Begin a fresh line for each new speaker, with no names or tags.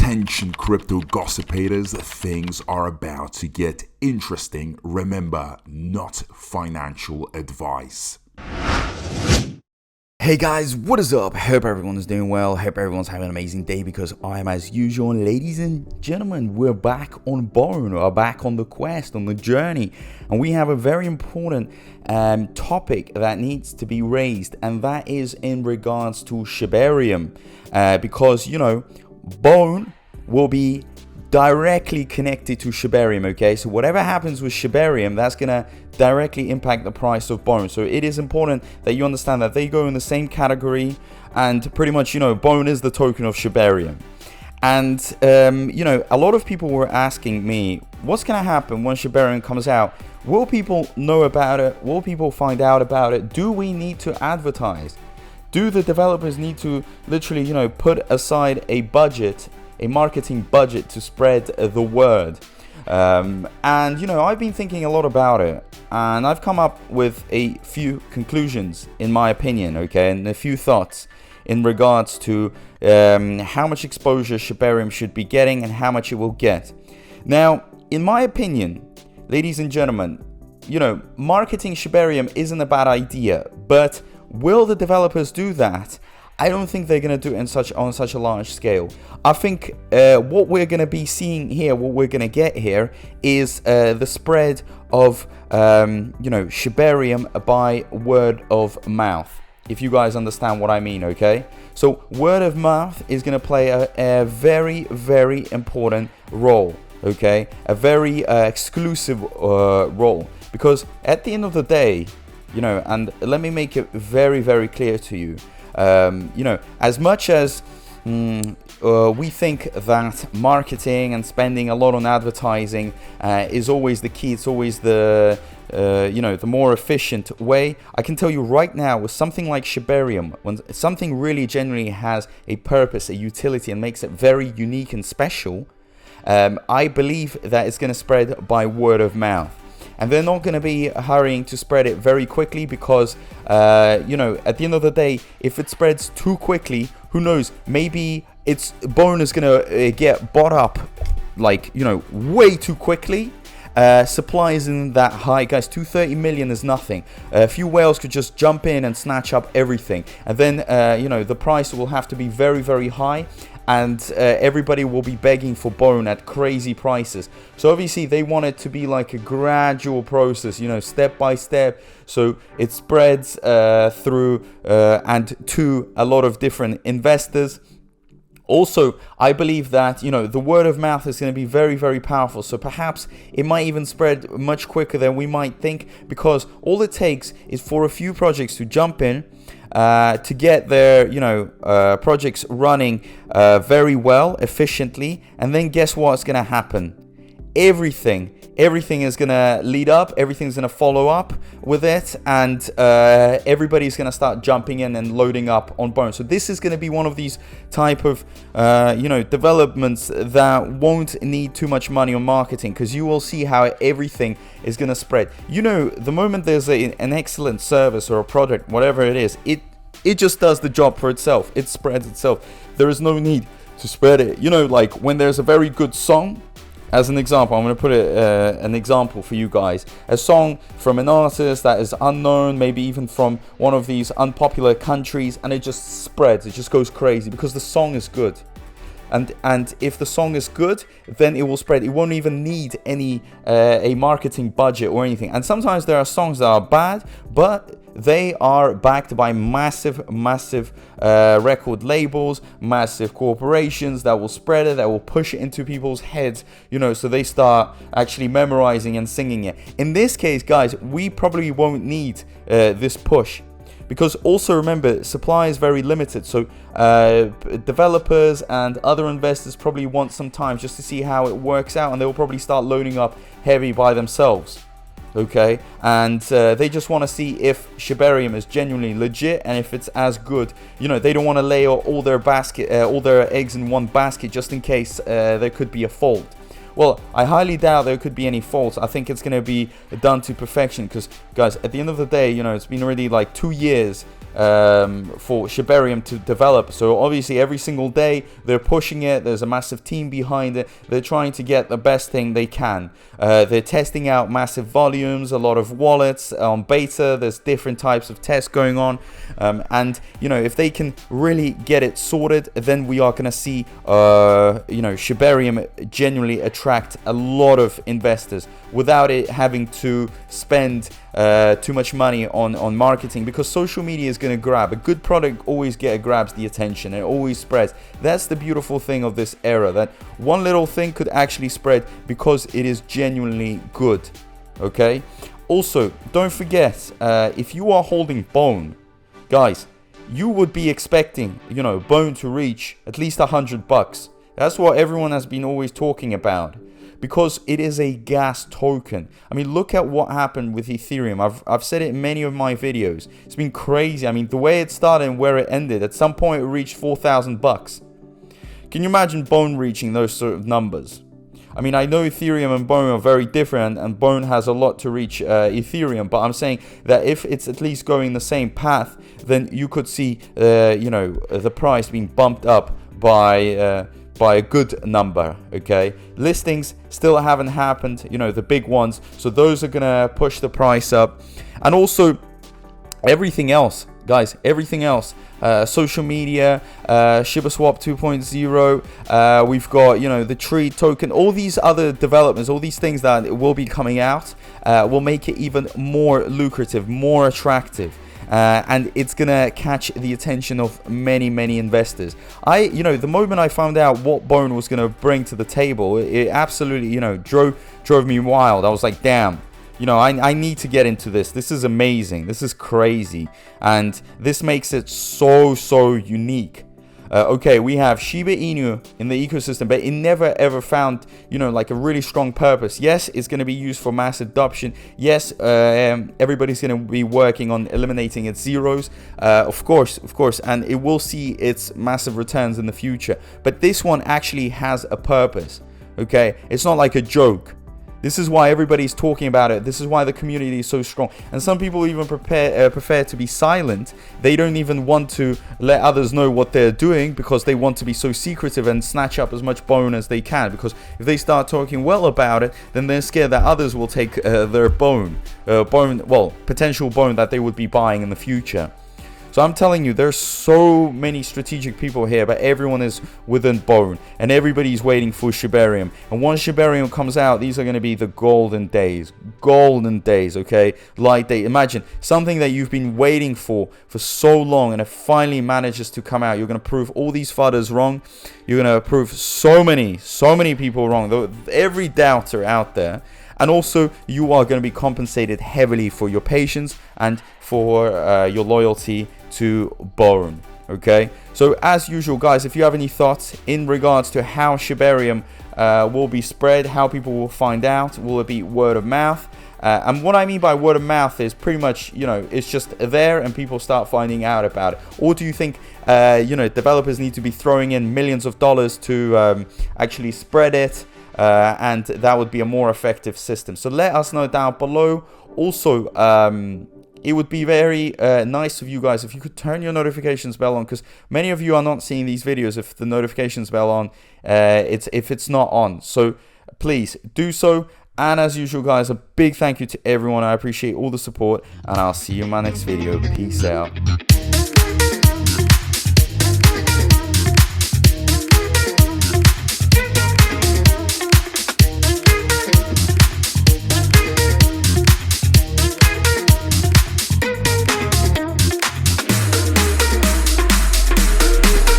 Attention crypto gossipators, things are about to get interesting. Remember, not financial advice.
Hey guys, what is up? Hope everyone is doing well. Hope everyone's having an amazing day because I am as usual. And ladies and gentlemen, we're back on Bone, we're back on the quest, on the journey. And we have a very important topic that needs to be raised. And that is in regards to SHIBARIUM. Because, you know, Bone will be directly connected to SHIBARIUM, okay? So whatever happens with SHIBARIUM, that's gonna directly impact the price of Bone. So it is important that you understand that they go in the same category, and pretty much, you know, Bone is the token of SHIBARIUM. And you know, a lot of people were asking me, what's gonna happen when SHIBARIUM comes out? Will people know about it? Will people find out about it? Do we need to advertise? Do the developers need to literally, you know, put aside a budget, a marketing budget to spread the word? And you know, I've been thinking a lot about it, and I've come up with a few conclusions, in my opinion, okay, and a few thoughts in regards to how much exposure SHIBARIUM should be getting and how much it will get. Now, in my opinion, ladies and gentlemen, you know, marketing SHIBARIUM isn't a bad idea, but will the developers do that? I don't think they're going to do it on such a large scale. I think what we're going to be seeing here, what we're going to get here, is the spread of you know, SHIBARIUM by word of mouth. If you guys understand what I mean, okay? So word of mouth is going to play a very, very important role, okay? A very exclusive role, because at the end of the day, you know, and let me make it very, very clear to you. You know, as much as we think that marketing and spending a lot on advertising is always the key, it's always the you know, the more efficient way, I can tell you right now, with something like SHIBARIUM, when something really genuinely has a purpose, a utility, and makes it very unique and special, I believe that it's going to spread by word of mouth. And they're not going to be hurrying to spread it very quickly because, you know, at the end of the day, if it spreads too quickly, who knows, maybe Bone is going to get bought up, like, you know, way too quickly. Supply isn't that high, guys. 230 million is nothing. A few whales could just jump in and snatch up everything. And then, you know, the price will have to be very, very high. And everybody will be begging for Bone at crazy prices. So obviously they want it to be like a gradual process, you know, step by step, so it spreads through and to a lot of different investors. Also, I believe that, you know, the word of mouth is going to be very, very powerful. So perhaps it might even spread much quicker than we might think, because all it takes is for a few projects to jump in, to get their, you know, projects running very well, efficiently, and then guess what's going to happen? Everything is going to lead up, everything's going to follow up with it, and everybody's going to start jumping in and loading up on Bone. So this is going to be one of these type of you know, developments that won't need too much money on marketing, because you will see how everything is going to spread. You know, the moment there's an excellent service or a product, whatever it is, it just does the job for itself. It spreads itself. There is no need to spread it. You know, like when there's a very good song, as an example, I'm going to put an example for you guys. A song from an artist that is unknown, maybe even from one of these unpopular countries, and it just spreads. It just goes crazy because the song is good. And if the song is good, then it will spread. It won't even need any a marketing budget or anything. And sometimes there are songs that are bad, but they are backed by massive record labels, massive corporations that will spread it, that will push it into people's heads, you know, so they start actually memorizing and singing it. In this case, guys, we probably won't need this push. Because also remember, supply is very limited, so developers and other investors probably want some time just to see how it works out, and they will probably start loading up heavy by themselves. Okay, and they just want to see if SHIBARIUM is genuinely legit and if it's as good. You know, they don't want to lay all their eggs in one basket just in case there could be a fault. Well, I highly doubt there could be any faults. I think it's going to be done to perfection because, guys, at the end of the day, you know, it's been already like 2 years for Shibarium to develop. So obviously every single day they're pushing it. There's a massive team behind it. They're trying to get the best thing they can. They're testing out massive volumes, a lot of wallets on beta. There's different types of tests going on, and you know, if they can really get it sorted, then we are going to see you know, Shibarium genuinely attract a lot of investors without it having to spend too much money on marketing, because social media is going to grab. A good product always grabs the attention. It always spreads. That's the beautiful thing of this era, that one little thing could actually spread because it is genuinely good. Okay, also don't forget, if you are holding Bone, guys, you would be expecting, you know, Bone to reach at least $100. That's what everyone has been always talking about, because it is a gas token. I mean, look at what happened with Ethereum. I've said it in many of my videos. It's been crazy. I mean, the way it started and where it ended, at some point it reached $4,000. Can you imagine Bone reaching those sort of numbers? I mean, I know Ethereum and Bone are very different, and Bone has a lot to reach Ethereum, but I'm saying that if it's at least going the same path, then you could see, you know, the price being bumped up by a good number. Okay, listings still haven't happened, you know, the big ones, so those are gonna push the price up. And also everything else, guys, everything else, social media, SHIBASWAP 2.0, we've got, you know, the tree token, all these other developments, all these things that will be coming out will make it even more lucrative, more attractive. And it's gonna catch the attention of many investors. You know, the moment I found out what Bone was gonna bring to the table, it absolutely, you know, drove me wild. I was like, damn, you know, I need to get into this. This is amazing. This is crazy, and this makes it so unique. Okay, we have Shiba Inu in the ecosystem, but it never ever found, you know, like a really strong purpose. Yes, it's going to be used for mass adoption. Yes, everybody's going to be working on eliminating its zeros, of course, and it will see its massive returns in the future. But this one actually has a purpose. Okay, it's not like a joke. This is why everybody's talking about it. This is why the community is so strong. And some people even prefer to be silent. They don't even want to let others know what they're doing, because they want to be so secretive and snatch up as much Bone as they can. Because if they start talking well about it, then they're scared that others will take their Bone, well, potential Bone that they would be buying in the future. So I'm telling you, there's so many strategic people here, but everyone is within Bone, and everybody's waiting for Shibarium. And once Shibarium comes out, these are going to be the golden days, okay? Light day. Imagine something that you've been waiting for so long, and it finally manages to come out. You're going to prove all these fudders wrong. You're going to prove so many people wrong. Every doubter out there. And also, you are going to be compensated heavily for your patience and for your loyalty to Bone. Okay, so as usual, guys, if you have any thoughts in regards to how Shibarium will be spread, how people will find out, will it be word of mouth? And what I mean by word of mouth is pretty much, you know, it's just there and people start finding out about it. Or do you think, you know, developers need to be throwing in millions of dollars to actually spread it? And that would be a more effective system. So let us know down below. Also, it would be very nice of you guys if you could turn your notifications bell on, because many of you are not seeing these videos if the notifications bell on, if it's not on. So please do so. And as usual, guys, a big thank you to everyone. I appreciate all the support, and I'll see you in my next video. Peace out.